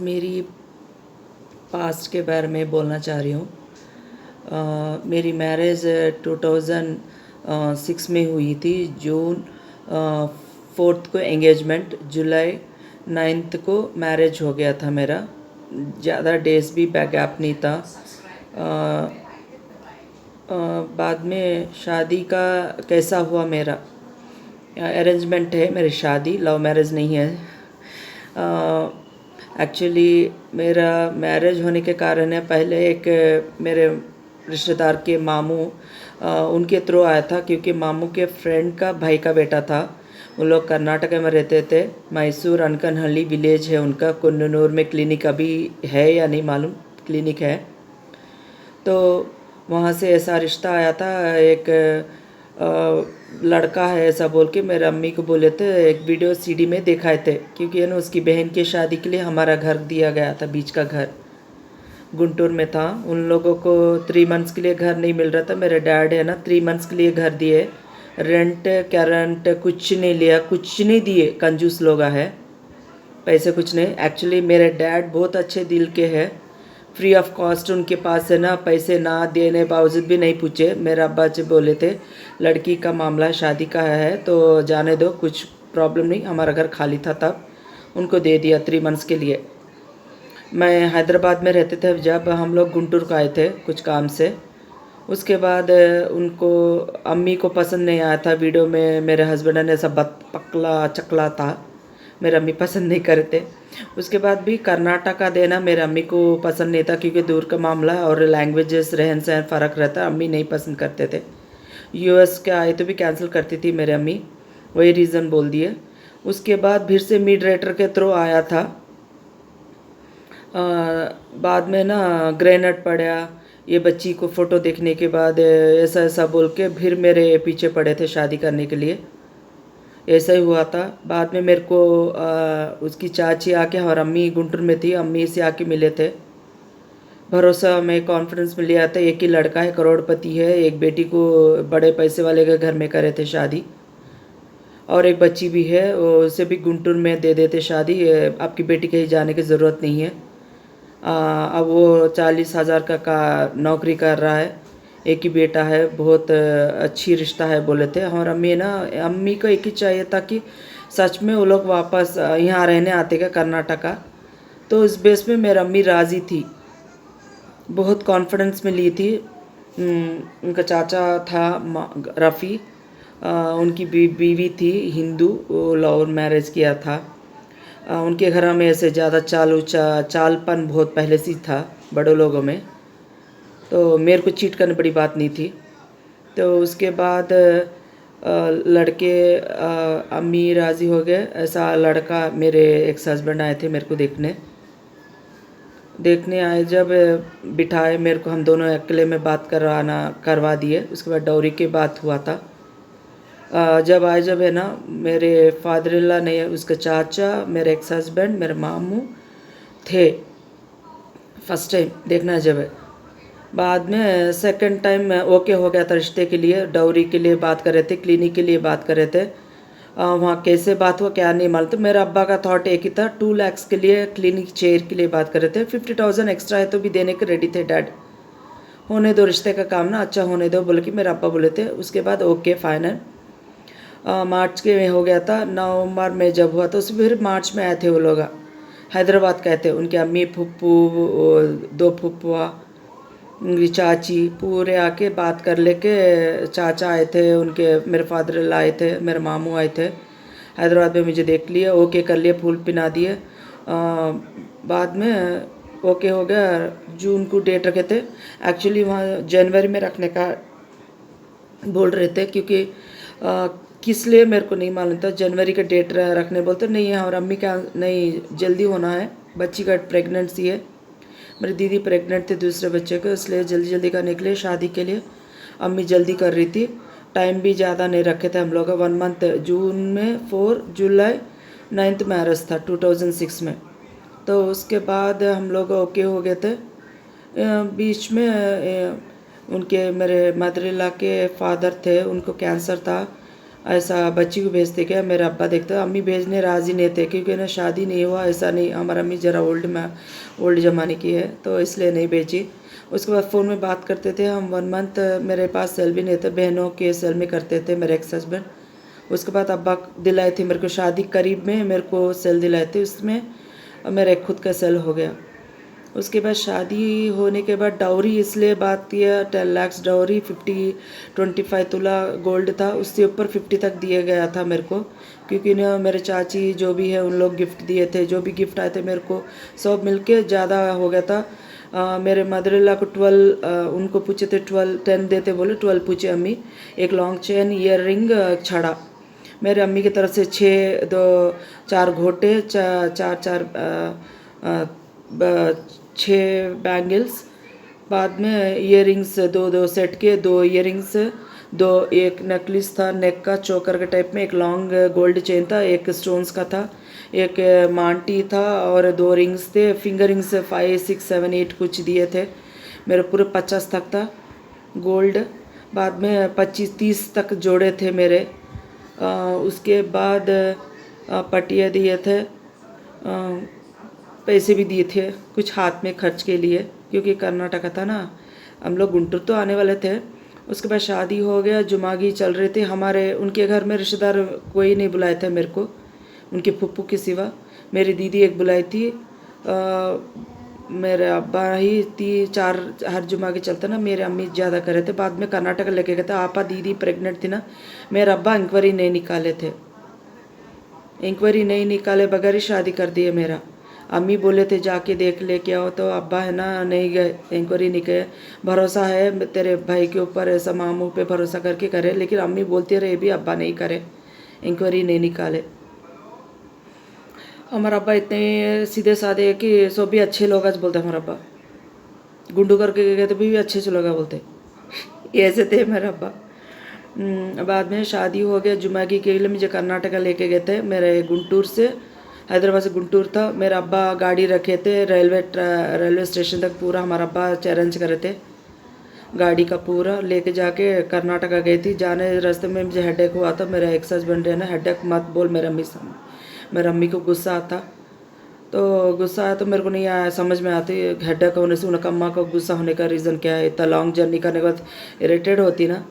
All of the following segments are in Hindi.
मेरी पास्ट के बारे में बोलना चाह रही हूँ। मेरी मैरिज 2006 में हुई थी। जून 4 को एंगेजमेंट, जुलाई 9 को मैरिज हो गया था मेरा। ज़्यादा डेज भी गैप नहीं था। बाद में शादी का कैसा हुआ मेरा, अरेंजमेंट है मेरी शादी, लव मैरिज नहीं है। एक्चुअली मेरा मैरिज होने के कारण है, पहले एक मेरे रिश्तेदार के मामू उनके थ्रू आया था, क्योंकि मामू के फ्रेंड का भाई का बेटा था। उन लोग कर्नाटक में रहते थे। मैसूर अनकनहल्ली विलेज है उनका, कुन्नूर में क्लिनिक अभी है या नहीं मालूम, क्लिनिक है। तो वहाँ से ऐसा रिश्ता आया था, एक लड़का है ऐसा बोल के मेरे अम्मी को बोले थे। एक वीडियो सीडी में दिखाए थे, क्योंकि ना उसकी बहन की शादी के लिए हमारा घर दिया गया था, बीच का घर गुंटूर में था। उन लोगों को 3 मंथ्स के लिए घर नहीं मिल रहा था। मेरे डैड है ना 3 मंथ्स के लिए घर दिए, रेंट कैरेंट कुछ नहीं लिया, कुछ नहीं दिए। कंजूस लोग है, पैसे कुछ नहीं। एक्चुअली मेरे डैड बहुत अच्छे दिल के हैं, फ्री ऑफ कॉस्ट उनके पास है ना, पैसे ना देने बावजूद भी नहीं पूछे। मेरे अब्बा जी बोले थे लड़की का मामला शादी का है तो जाने दो, कुछ प्रॉब्लम नहीं। हमारा घर खाली था तब, उनको दे दिया 3 मंथ्स के लिए। मैं हैदराबाद में रहते थे जब हम लोग गुंटूर को आए थे कुछ काम से। उसके बाद उनको, अम्मी को पसंद नहीं आया था वीडियो में मेरे हस्बैंड ने सब पकला चकला था, मेरे अम्मी पसंद नहीं करते। उसके बाद भी कर्नाटक का देना मेरे अम्मी को पसंद नहीं था, क्योंकि दूर का मामला और लैंग्वेजेस रहन सहन फ़र्क रहता, अम्मी नहीं पसंद करते थे। यूएस के आए तो भी कैंसिल करती थी मेरे अम्मी, वही रीज़न बोल दिए। उसके बाद फिर से मीडिएटर के थ्रू आया था। बाद में ना ग्रेनेड पड़ा, ये बच्ची को फ़ोटो देखने के बाद ऐसा ऐसा बोल के फिर मेरे पीछे पड़े थे शादी करने के लिए। ऐसा ही हुआ था। बाद में मेरे को उसकी चाची आके, और अम्मी गुंटूर में थी, अम्मी से आके मिले थे। भरोसा में कॉन्फिडेंस में लिया था, एक ही लड़का है, करोड़पति है, एक बेटी को बड़े पैसे वाले के घर में करे थे शादी, और एक बच्ची भी है, उसे भी गुंटूर में दे देते शादी। आपकी बेटी कहीं जाने की ज़रूरत नहीं है। अब वो 40,000 का नौकरी कर रहा है, एक ही बेटा है, बहुत अच्छी रिश्ता है बोले थे। और अम्मी को एक ही चाहिए था कि सच में वो लोग वापस यहाँ रहने आते क्या कर्नाटका। तो इस बेस में मेरी अम्मी राज़ी थी, बहुत कॉन्फिडेंस में ली थी। उनका चाचा था रफ़ी, उनकी बीवी थी हिंदू, वो लव मैरिज किया था। उनके घर में ऐसे ज़्यादा चालपन बहुत पहले से था बड़े लोगों में, तो मेरे को चीट करने बड़ी बात नहीं थी। तो उसके बाद लड़के अम्मी राज़ी हो गए। ऐसा लड़का मेरे एक्स हस्बैंड आए थे मेरे को देखने आए, जब बिठाए मेरे को, हम दोनों अकेले में बात करवा दिए। उसके बाद डॉरी की बात हुआ था। जब है ना, मेरे फादर इन लॉ ने, उसका चाचा, मेरे एक्स हस्बैंड, मेरे मामू थे फर्स्ट टाइम देखना जब है। बाद में सेकंड टाइम ओके हो गया था रिश्ते के लिए, डॉरी के लिए बात कर रहे थे, क्लिनिक के लिए बात कर रहे थे। वहाँ कैसे बात हुआ क्या नहीं मालूम। तो मेरा अब्बा का थॉट एक ही था, 2 लाख के लिए क्लिनिक चेयर के लिए बात कर रहे थे। 50,000 एक्स्ट्रा है तो भी देने के रेडी थे डैड। होने दो रिश्ते का काम ना, अच्छा होने दो बोले कि मेरे अब्बा बोले थे। उसके बाद ओके फाइनल मार्च के में हो गया था। नवंबर में जब हुआ तो उस फिर मार्च में आए थे वो लोग, हैदराबाद गए थे। उनके अम्मी, फुप्पू, 2 फुप्पुआ, उनकी चाची पूरे आके बात कर लेके, चाचा आए थे उनके, मेरे फादर आए थे, मेरे मामू आए थे। हैदराबाद में मुझे देख लिया, ओके कर लिया, फूल पिना दिए। बाद में ओके हो गया। जून को डेट रखे थे, एक्चुअली वहाँ जनवरी में रखने का बोल रहे थे, क्योंकि किस लिए मेरे को नहीं मालूम था। जनवरी का डेट रखने बोलते नहीं है, और अम्मी का नहीं जल्दी होना है, बच्ची का प्रेगनेंसी है। मेरी दीदी प्रेग्नेंट थी दूसरे बच्चे को, इसलिए जल्दी जल्दी करने के लिए शादी के लिए अम्मी जल्दी कर रही थी। टाइम भी ज़्यादा नहीं रखे थे हम लोग, 1 मंथ। जून में 4, जुलाई 9 मैरिज था 2006 में। तो उसके बाद हम लोग ओके हो गए थे। बीच में उनके, मेरे मदर इन लॉ के फादर थे, उनको कैंसर था। ऐसा बच्ची को भेजते क्या? मेरा अब्बा देखते अम्मी भेजने राज़ी नहीं थे, क्योंकि ना शादी नहीं हुआ, ऐसा नहीं, हमारा अम्मी ज़रा ओल्ड ज़माने की है, तो इसलिए नहीं भेजी। उसके बाद फ़ोन में बात करते थे हम 1 मंथ। मेरे पास सेल भी नहीं थे, बहनों के सेल में करते थे मेरे एक्स हस्बैंड। उसके बाद अब्बा दिलाए थे मेरे को, शादी करीब में मेरे को सेल दिलाए थे, उसमें मेरा एक खुद का सेल हो गया। उसके बाद शादी होने के बाद डाउरी इसलिए बात किया, 10 लाख डाउरी, 25 तोला गोल्ड था, उससे ऊपर 50 तक दिया गया था मेरे को, क्योंकि ना मेरे चाची जो भी है उन लोग गिफ्ट दिए थे, जो भी गिफ्ट आए थे मेरे को सब मिलके ज़्यादा हो गया था। मेरे मदर इन लॉ को 12, उनको पूछे थे 10 देते, बोले 12 पूछे अम्मी। एक लॉन्ग चेन, ईयर रिंग, छड़ा। मेरे अम्मी की तरफ से 4 घोटे, चार 6 बैंगल्स, बाद में इयरिंग्स 2 सेट के, 2 इयरिंग्स, 1 नेकलेस था नेक का चोकर के टाइप में, एक लॉन्ग गोल्ड चेन था, एक स्टोन्स का था, एक मांटी था, और 2 रिंग्स थे, फिंगर रिंग्स 5, 6, 7, 8 कुछ दिए थे। मेरे पूरे 50 तक था गोल्ड। बाद में 25-30 तक जोड़े थे मेरे। उसके बाद पटिया दिए थे, पैसे भी दिए थे कुछ हाथ में खर्च के लिए, क्योंकि कर्नाटका था ना, हम लोग गुंटूर तो आने वाले थे। उसके बाद शादी हो गया, जुमागी चल रहे थे हमारे। उनके घर में रिश्तेदार कोई नहीं बुलाया था मेरे को, उनके फुप्पू के सिवा। मेरी दीदी एक बुलाई थी, मेरे अब्बा ही 3-4 हर जुमा के चलते ना, मेरे अम्मी ज़्यादा कर रहे थे। बाद में कर्नाटक लेके गए थे, आपा दीदी प्रेग्नेंट थी ना, मेरे अब्बा इंक्वायरी नहीं निकाले थे, इंक्वायरी नहीं निकाले बगैर ही शादी कर दिए मेरा। अम्मी बोले थे जाके देख ले क्या हो, तो अब्बा है ना नहीं गए, इंक्वायरी नहीं गए। भरोसा है तेरे भाई के ऊपर, ऐसा मामू पे भरोसा करके करे, लेकिन अम्मी बोलती रहे भी अब्बा नहीं करे, इंक्वायरी नहीं निकाले। हमारा अब्बा इतने सीधे साधे है कि सब भी अच्छे लोग आज बोलते हमारा अब्बा, गुंडू करके गए तो भी अच्छे से लोग बोलते, ऐसे थे मेरा अब्बा। बाद में शादी हो गया, जुमागी के लिए मुझे कर्नाटका लेके गए थे, मेरे गुंटूर से, हैदराबाद से गुंटूर था। मेरा अब्बा गाड़ी रखे थे, रेलवे स्टेशन तक पूरा हमारा अब्बा अरेंज करे थे, गाड़ी का पूरा लेके जाके कर्नाटका गई थी। जाने रास्ते में मुझे हेडेक हुआ था, मेरा एक्स हस्बैंड है ना, हेडेक मत बोल मेरे अम्मी से, मेरे अम्मी को गुस्सा आता, तो गुस्सा आया तो मेरे को नहीं आया, समझ में आती हेडेक होने से उनका अम्मा को गुस्सा होने का रीज़न क्या है। इतना लॉन्ग जर्नी करने के बाद इरिटेड होती ना।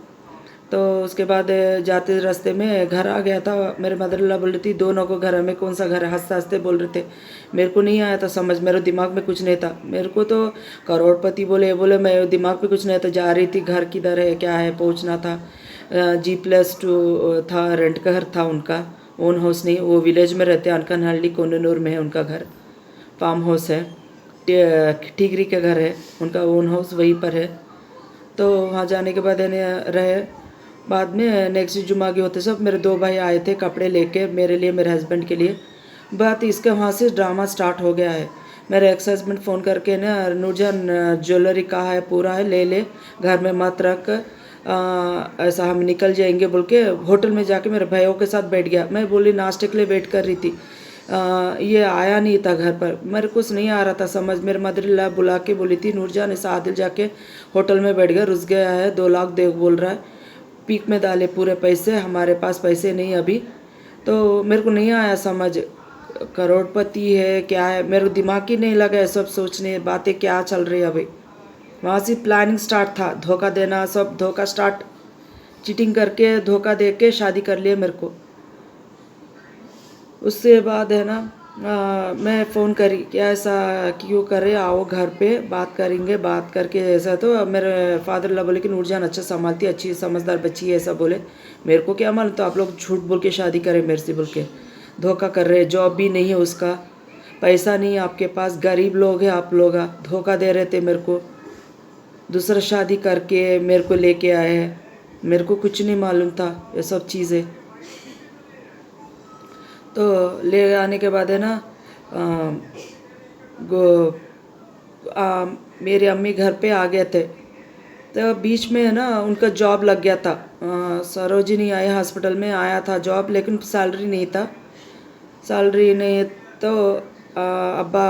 तो उसके बाद जाते रास्ते में घर आ गया था, मेरे मदर इन लॉ बोल रही थी दोनों को घर में कौन सा घर है, हंसते हंसते बोल रहे थे। मेरे को नहीं आया था समझ, मेरे दिमाग में कुछ नहीं था, मेरे को तो करोड़पति बोले बोले, मैं दिमाग में कुछ नहीं था। जा रही थी, घर किधर है क्या है पहुंचना था। G+2 था, रेंट का घर था उनका, ओन हाउस नहीं। वो विलेज में रहते हैं, अनकनहल्ली कोंडनूर में है उनका घर, फार्म हाउस है, ठीकरी का घर है उनका, ओन हाउस वहीं पर है। तो वहाँ जाने के बाद रहे। बाद में नेक्स्ट जुमा के होते सब मेरे 2 भाई आए थे कपड़े लेके मेरे लिए, मेरे हस्बैंड के लिए। बात इसके वहाँ से ड्रामा स्टार्ट हो गया है। मेरे एक्स हस्बैंड फ़ोन करके ना, नूरजान ज्वेलरी कहा है, पूरा है, ले ले, घर में मत रख, ऐसा हम निकल जाएंगे बोल के होटल में जाके मेरे भाइयों के साथ बैठ गया। मैं बोली नाश्ते के लिए वेट कर रही थी, ये आया नहीं था घर पर, मेरे कुछ नहीं आ रहा था समझ। मेरे मदर इन लॉ बुला के बोली थी नूरजान ऐसा आदिल जाके होटल में बैठ गया, रुस गया है, 2 लाख दे बोल रहा है, पीक में डाले पूरे पैसे, हमारे पास पैसे नहीं अभी। तो मेरे को नहीं आया समझ, करोड़पति है क्या है, मेरे को दिमाग ही नहीं लगा सब सोचने, बातें क्या चल रही है अभी। वहाँ से प्लानिंग स्टार्ट था, धोखा देना, सब धोखा स्टार्ट, चीटिंग करके धोखा दे के शादी कर लिया मेरे को। उससे बाद है ना, मैं फ़ोन करी क्या ऐसा क्यों करे, आओ घर पे बात करेंगे, बात करके ऐसा। तो मेरे फादर ला बोले कि नूरजान अच्छा संभालती, अच्छी समझदार बच्ची है, ऐसा बोले। मेरे को क्या मालूम, तो आप लोग झूठ बोल के शादी करें मेरे से बोल के, धोखा कर रहे, जॉब भी नहीं है उसका, पैसा नहीं है आपके पास, गरीब लोग हैं आप लोग, धोखा दे रहे थे मेरे को, दूसरा शादी करके मेरे को लेके आए हैं, मेरे को कुछ नहीं मालूम था ये सब चीज़ें। तो ले आने के बाद है ना, मेरे अम्मी घर पे आ गए थे, तो बीच में है ना उनका जॉब लग गया था, सरोजिनी आई हॉस्पिटल में आया था जॉब, लेकिन सैलरी नहीं था, सैलरी नहीं। तो अब्बा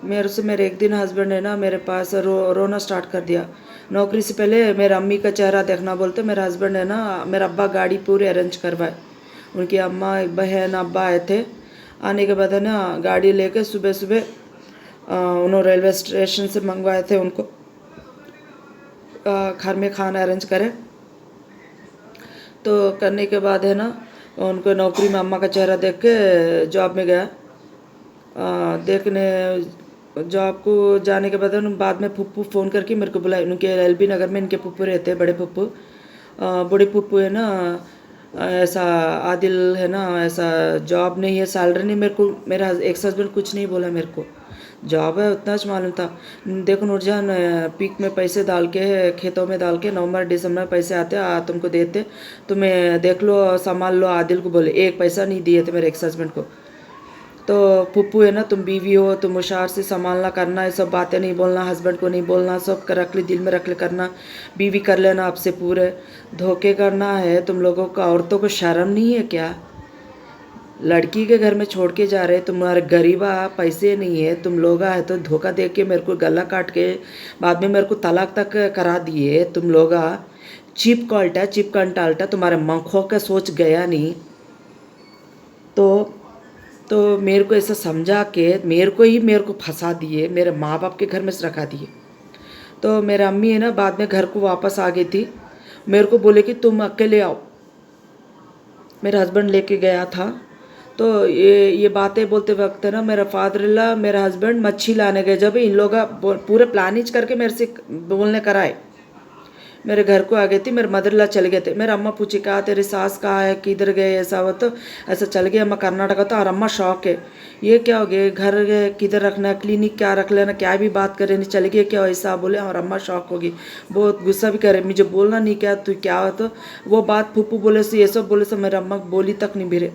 मेरे से मेरे एक दिन हस्बैंड है ना मेरे पास रोना स्टार्ट कर दिया। नौकरी से पहले मेरा अम्मी का चेहरा देखना बोलते मेरा हस्बैंड है ना मेरा अब्बा गाड़ी पूरी अरेंज करवाए। उनकी अम्मा बहन अब्बा आए थे। आने के बाद है ना गाड़ी लेके सुबह सुबह उन्होंने रेलवे स्टेशन से मंगवाए थे उनको घर में खाना अरेंज करे। तो करने के बाद है ना उनको नौकरी में अम्मा का चेहरा देख के जॉब में गया। देखने जॉब को जाने के बाद में पप्पू फ़ोन करके मेरे को बुलाया। उनके एलबी नगर में इनके पप्पू रहते बड़े पप्पू। बड़े पप्पू है ना ऐसा आदिल है ना ऐसा जॉब नहीं है सैलरी नहीं। मेरे को मेरा एक्स हस्बैंड कुछ नहीं बोला मेरे को जॉब है उतना मालूम था। देखो नूरजहान पीक में पैसे डाल के खेतों में डाल के नवंबर दिसंबर पैसे आते तुमको देते तुम्हें देख लो संभाल लो। आदिल को बोले एक पैसा नहीं दिए थे मेरे एक्स हस्बैंड को। तो पुप्पू है ना तुम बीवी हो तुम होशियार से संभालना करना ये सब बातें नहीं बोलना हस्बैंड को नहीं बोलना सब रख ले दिल में रख ले करना। बीवी कर लेना आपसे पूरे धोखे करना है तुम लोगों को। औरतों को शर्म नहीं है क्या? लड़की के घर में छोड़ के जा रहे तुम्हारे गरीबा पैसे नहीं है तुम लोग है तो धोखा दे के मेरे को गला काट के बाद में मेरे को तलाक तक करा दिए तुम लोग। चिप कॉल्टा चिप कंटाल्टा तुम्हारे मंखों का सोच गया नहीं। तो मेरे को ऐसा समझा के मेरे को फंसा दिए मेरे माँ बाप के घर में से रखा दिए। तो मेरा अम्मी है ना बाद में घर को वापस आ गई थी। मेरे को बोले कि तुम अकेले आओ। मेरा हस्बैंड लेके गया था। तो ये बातें बोलते वक्त है ना मेरा फादर ला मेरा हस्बैंड मच्छी लाने गए। जब इन लोग पूरे प्लानिंग करके मेरे से बोलने कराए मेरे घर को आ गई थी। मेरे मदर ला चले गए थे। मेरा अम्मा पूछी कहा तेरी सास कहाँ है किधर गए ऐसा हो तो ऐसा चल गए अम्मा कर्नाटक था। और अम्मा शौक है ये क्या हो गया घर किधर रखना क्लिनिक क्या रख लेना क्या भी बात करे नहीं चल गए क्या ऐसा बोले। और अम्मा शौक होगी बहुत गुस्सा भी करे मुझे बोलना नहीं क्या तू क्या हो। तो वो बात फूफू बोले से ये सब बोले से मेरा अम्मा बोली तक नहीं भिरे।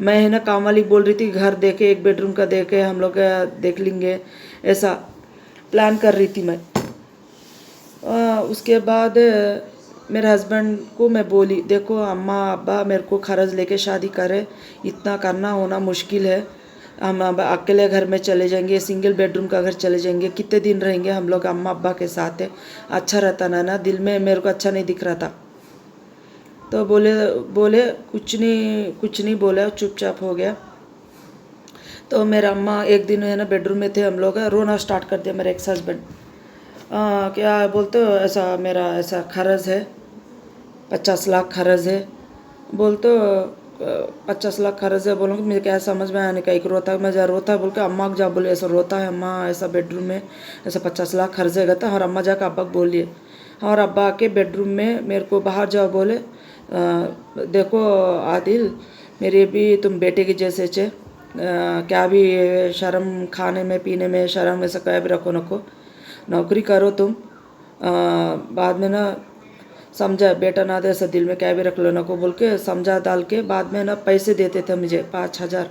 मैं है ना काम वाली बोल रही थी घर देखे एक बेडरूम का देखे हम लोग देख लेंगे ऐसा प्लान कर रही थी मैं। उसके बाद मेरे हस्बैंड को मैं बोली देखो अम्मा अब्बा मेरे को खर्च लेके शादी करे इतना करना होना मुश्किल है। हम अब अकेले घर में चले जाएंगे सिंगल बेडरूम का घर चले जाएंगे कितने दिन रहेंगे हम लोग अम्मा अब्बा के साथ है अच्छा रहता ना दिल में मेरे को अच्छा नहीं दिख रहा था। तो बोले कुछ नहीं बोला चुपचाप हो गया। तो मेरा अम्मा एक दिन है ना बेडरूम में थे हम लोग रोना स्टार्ट कर दिया मेरे एक्स हस्बैंड। क्या बोलते हो ऐसा मेरा ऐसा खर्च है 50 लाख खर्च है बोलते 50 लाख खर्च है। बोलूँगी मुझे क्या समझ में आने का एक रोता मैं जा रोता है बोल के अम्मा जा बोले ऐसा रोता है अम्मा ऐसा बेडरूम में ऐसा 50 लाख खर्च है था। और अम्मा जाकर अब्बा को बोलिए और अब्बा आके बेडरूम में मेरे को बाहर जाओ बोले देखो आदिल मेरे भी तुम बेटे के जैसे चे क्या भी शर्म खाने में पीने में शर्म ऐसा क्या भी रखो नको नौकरी करो तुम बाद में ना समझा बेटा ना दे ऐसा दिल में क्या भी रख लो नको बोल के समझा डाल के बाद में ना पैसे देते थे मुझे 5,000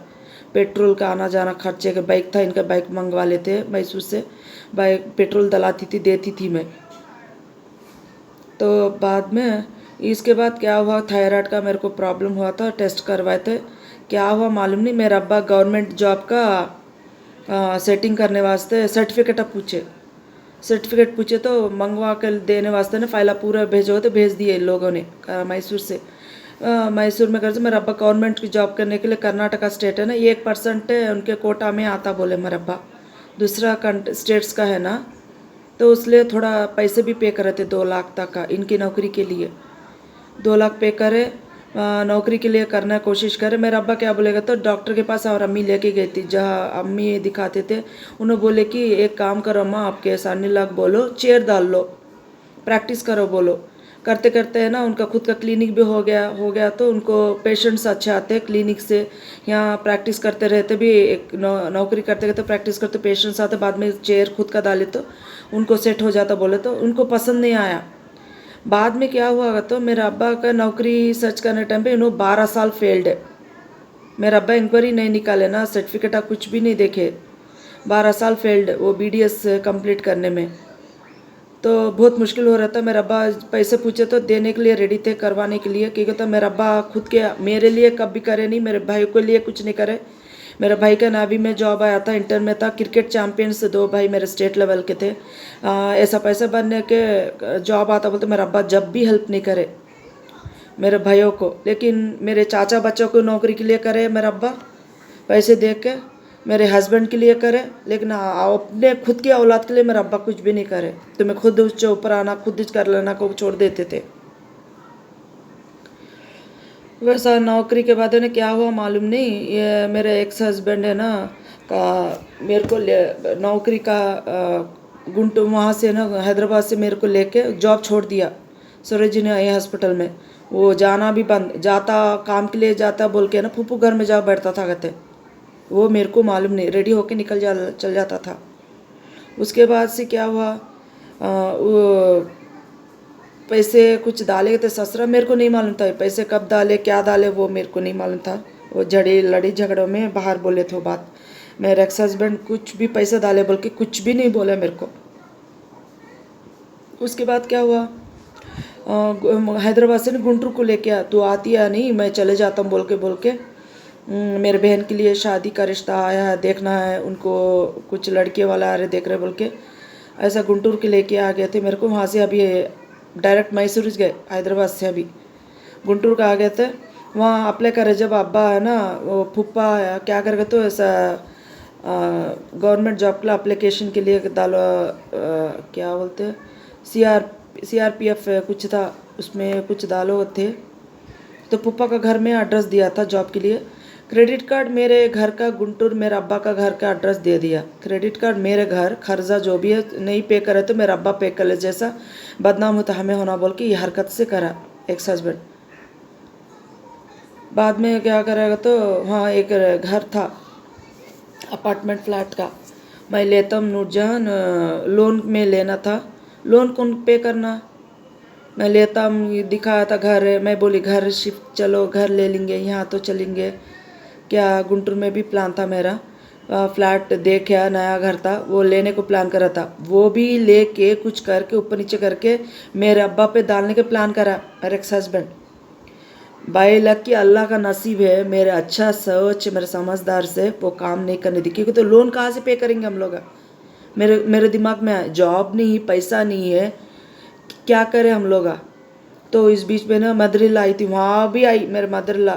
पेट्रोल का आना जाना खर्चे के। बाइक था इनका बाइक मंगवा लेते मैसूर से बाइक पेट्रोल डलाती थी देती थी मैं। तो बाद में इसके बाद क्या हुआ थायराइड का मेरे को प्रॉब्लम हुआ था टेस्ट करवाए थे क्या हुआ मालूम नहीं। मेरा अब्बा गवर्नमेंट जॉब का सेटिंग करने वास्ते सर्टिफिकेट पूछे तो मंगवा कर देने वास्ते ना फाइला पूरा भेजो तो भेज दिए लोगों ने मैसूर से। मैसूर में कर से मेरा अब्बा गवर्नमेंट की जॉब करने के लिए कर्नाटका स्टेट है ना 1% उनके कोटा में आता बोले मेरा अब्बा दूसरा स्टेट्स का है ना। तो उसलिए थोड़ा पैसे भी पे करे थे 2 लाख तक का इनकी नौकरी के लिए 2 लाख पे करे नौकरी के लिए करना कोशिश करे। मेरा अब्बा क्या बोलेगा तो डॉक्टर के पास और अम्मी लेके गई थी जहाँ अम्मी दिखाते थे। उन्होंने बोले कि एक काम करो अम्मा आपके 3.5 लाख बोलो चेयर डाल लो प्रैक्टिस करो बोलो। करते करते है ना उनका खुद का क्लिनिक भी हो गया तो उनको पेशेंट्स अच्छे आते हैं क्लिनिक से। यहाँ प्रैक्टिस करते रहते भी एक नौकरी करते करते प्रैक्टिस करते पेशेंट्स आते बाद में चेयर खुद का डाले तो उनको सेट हो जाता बोले तो उनको पसंद नहीं आया। बाद में क्या हुआ तो मेरा अब्बा का नौकरी सर्च करने टाइम पे इन्होंने 12 साल फेल्ड है। मेरा अब्बा इंक्वायरी नहीं निकाले ना सर्टिफिकेट आप कुछ भी नहीं देखे 12 साल फेल्ड वो BDS कंप्लीट करने में। तो बहुत मुश्किल हो रहा था। मेरा अब्बा पैसे पूछे तो देने के लिए रेडी थे करवाने के लिए क्योंकि तो मेरा अब्बा खुद के मेरे लिए कभी करे नहीं मेरे भाई के लिए कुछ नहीं करे मेरा भाई का नावी में जॉब आया था, इंटर में था, क्रिकेट चैंपियन से 2 भाई मेरे स्टेट लेवल के थे। ऐसा पैसे बनने के जॉब आता बोलते मेरा अब्बा जब भी हेल्प नहीं करे मेरे भाइयों को, लेकिन मेरे चाचा बच्चों को नौकरी के लिए करे मेरा अब्बा पैसे दे के, मेरे हस्बैंड के लिए करे, लेकिन अपने खुद की औलाद के लिए मेरा अब्बा कुछ भी नहीं करे। तो मैं खुद उससे ऊपर आना, खुद कर लेना को छोड़ देते थे। वैसा नौकरी के बाद है क्या हुआ मालूम नहीं, ये मेरे एक्स हस्बैंड है ना का मेरे को नौकरी का गुंटू वहाँ से ना हैदराबाद से मेरे को लेके जॉब छोड़ दिया सरोजिनी आई हॉस्पिटल में। वो जाना भी बंद, जाता काम के लिए जाता बोल के ना फूफू घर में जा बैठता था कहते, वो मेरे को मालूम नहीं, रेडी होके चल जाता था। उसके बाद से क्या हुआ, वो पैसे कुछ डाले थे ससुरा, मेरे को नहीं मालूम था पैसे कब डाले क्या डाले, वो मेरे को नहीं मालूम था। वो लड़ी झगड़ों में बाहर बोले थे बात। मेरे एक्स हस्बैंड कुछ भी पैसे डाले बोल के कुछ भी नहीं बोला मेरे को। उसके बाद क्या हुआ, हैदराबाद से गुंटूर को लेके आ, तू आती है नहीं, मैं चले जाता हूँ बोल के मेरे बहन के लिए शादी का रिश्ता आया है, देखना है उनको, कुछ लड़के वाला आ रहे देख रहे बोल के ऐसा गुंटूर के लेके आ गए थे मेरे को। वहाँ से अभी डायरेक्ट मैसूर गए, हैदराबाद से अभी गुंटूर का आ गए थे। वहाँ अप्लाई करे जब अब्बा है ना वो फूफा क्या कर गए तो ऐसा गवर्नमेंट जॉब के लिए अप्लीकेशन के लिए डालो, क्या बोलते हैं CRPF कुछ था, उसमें कुछ डालो थे। तो पुप्पा का घर में एड्रेस दिया था जॉब के लिए। क्रेडिट कार्ड मेरे घर का गुंटूर, मेरा अब्बा का घर का एड्रेस दे दिया। क्रेडिट कार्ड मेरे घर, खर्चा जो भी है नहीं पे करे तो मेरा अब्बा पे कर ले, जैसा बदनाम होता हमें होना बोल के ये हरकत से करा एक्स हस्बैंड। बाद में क्या करेगा तो वहाँ एक घर था अपार्टमेंट फ्लैट का, मैं लेता हूँ नूरजहान, लोन में लेना था, लोन कौन पे करना, मैं लेता हूँ, दिखाया था घर है, मैं बोली घर शिफ्ट चलो घर ले लेंगे, यहाँ तो चलेंगे क्या। गुंटूर में भी प्लान था मेरा, फ्लैट देखा नया घर था, वो लेने को प्लान करा था, वो भी लेके कुछ करके ऊपर नीचे करके मेरे अब्बा पे डालने के प्लान करा मेरे एक्स हस्बैंड। बाई लक की अल्लाह का नसीब है, मेरे अच्छा सोच मेरे समझदार से वो काम नहीं करने दी, क्योंकि तो लोन कहाँ से पे करेंगे हम लोग। मेरे दिमाग में जॉब नहीं, पैसा नहीं है, क्या करें हम लोग। तो इस बीच में ना मदर-इन-लॉ आई थी, वहाँ भी आई मेरे मदर-इन-लॉ,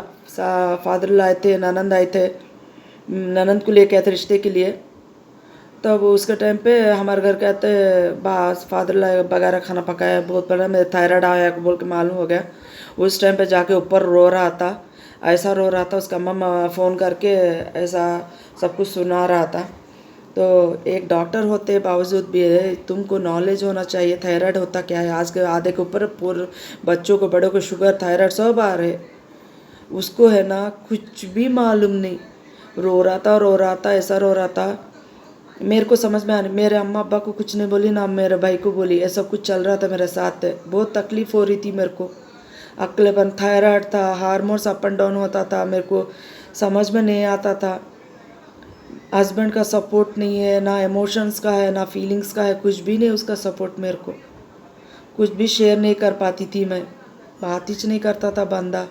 फादर-इन-लॉ आए थे, ननंद आए थे, ननंद को लेके आए थे रिश्ते के लिए। तब उसके टाइम पे हमारे घर कहते बस फादर-इन-लॉ वगैरह खाना पकाया, बहुत बड़ा मेरे थायराइड आया बोल के मालूम हो गया। उस टाइम पे जाके ऊपर रो रहा था, ऐसा रो रहा था, उसका अम्मा फ़ोन करके ऐसा सब कुछ सुना रहा था। तो एक डॉक्टर होते बावजूद भी है, तुमको नॉलेज होना चाहिए थायराइड होता क्या है। आज के आधे के ऊपर पूरे बच्चों को बड़ों को शुगर थायराइड सब आ रहे, उसको है ना कुछ भी मालूम नहीं, रो रहा था ऐसा रो रहा था। मेरे को समझ में आ नहीं, मेरे अम्मा अब्बा को कुछ नहीं बोली ना मेरे भाई को बोली, ऐसा कुछ चल रहा था मेरे साथ, बहुत तकलीफ़ हो रही थी मेरे को। अकेलेपन, थायराइड था, हार्मोन्स अप एंड डाउन होता था, मेरे को समझ में नहीं आता था। हस्बैंड का सपोर्ट नहीं है, ना इमोशंस का है ना फीलिंग्स का है, कुछ भी नहीं उसका सपोर्ट। मेरे को कुछ भी शेयर नहीं कर पाती थी, मैं बात ही नहीं करता था बंदा।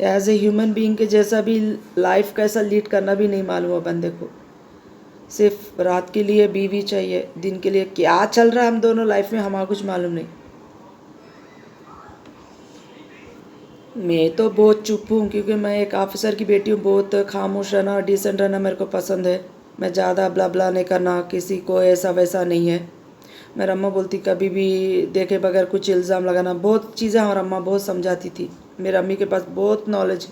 एज ए ह्यूमन बीइंग के जैसा भी लाइफ कैसा लीड करना भी नहीं मालूम है बंदे को। सिर्फ रात के लिए बीवी चाहिए, दिन के लिए क्या चल रहा है हम दोनों लाइफ में हमारा कुछ मालूम नहीं। मैं तो बहुत चुप हूँ, क्योंकि मैं एक ऑफिसर की बेटी हूँ, बहुत खामोश रहना और डिसेंट रहना मेरे को पसंद है। मैं ज़्यादा ब्ला नहीं करना, किसी को ऐसा वैसा नहीं है। मेरा अम्मा बोलती कभी भी देखे बगैर कुछ इल्ज़ाम लगाना, बहुत चीज़ें हमारा अम्मा बहुत समझाती थी। मेरी अम्मी के पास बहुत नॉलेज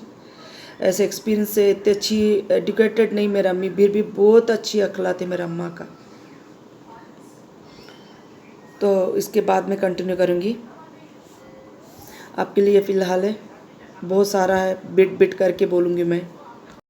ऐसे एक्सपीरियंस से, इतनी अच्छी एजुकेटेड नहीं मेरा अम्मी, फिर भी बहुत अच्छी अखलाक थी मेरा अम्मा का। तो इसके बाद में कंटिन्यू करूँगी, आपके लिए फ़िलहाल है बहुत सारा है, बिट करके बोलूँगी मैं।